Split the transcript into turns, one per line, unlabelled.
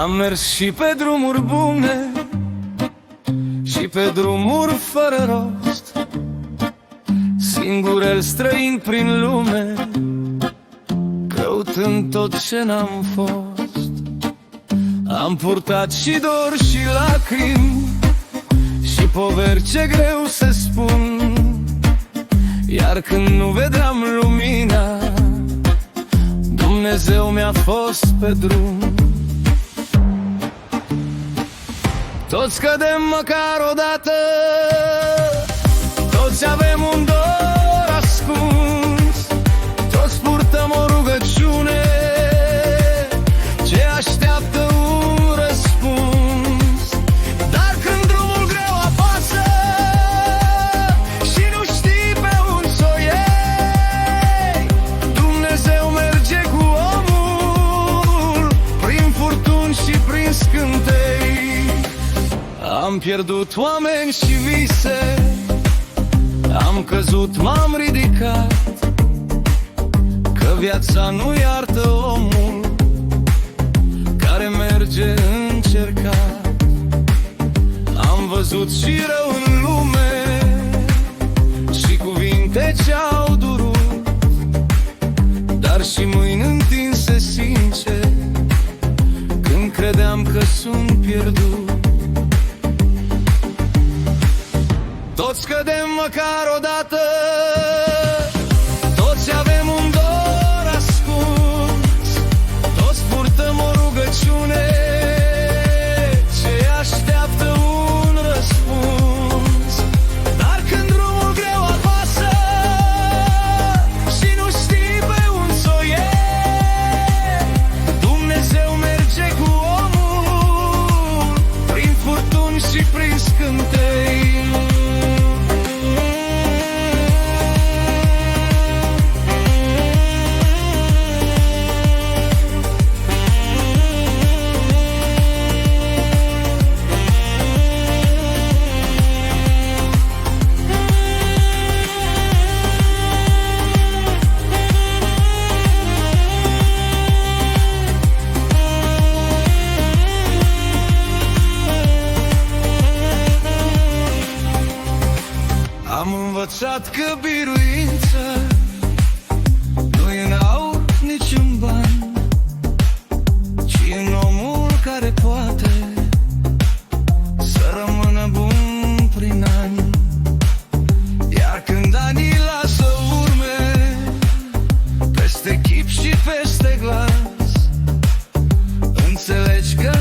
Am mers și pe drumuri bune și pe drumuri fără rost, singurel străin prin lume, căutând tot ce n-am fost. Am purtat și dor și lacrimi și poveri ce greu să spun, iar când nu vedeam lumina, Dumnezeu mi-a fost pe drum. Toți cădem măcar odată, toți avem un dor ascuns, toți purtăm o rugăciune ce așteaptă un răspuns. Dar când drumul greu apasă și nu știi pe unde s-o iei, Dumnezeu merge cu omul prin furtuni și prin scântei. Am pierdut oameni și vise, am căzut, m-am ridicat, că viața nu iartă omul care merge încercat. Am văzut și rău în lume și cuvinte ce-au durut, dar și mâini întinse sincer când credeam că sunt pierdut. Toți cădem măcar odată, toți avem un dor ascuns, toți purtăm o rugăciune ce așteaptă un răspuns. Dar când drumul greu apasă și nu știi pe unde s-o iei, Dumnezeu merge cu omul prin furtuni și prin scântei. Am învățat că biruința nu e în aur, nici în bani, ci în omul care poate să rămână bun prin ani. Iar când anii lasă urme peste chip și peste glas, înțelegi că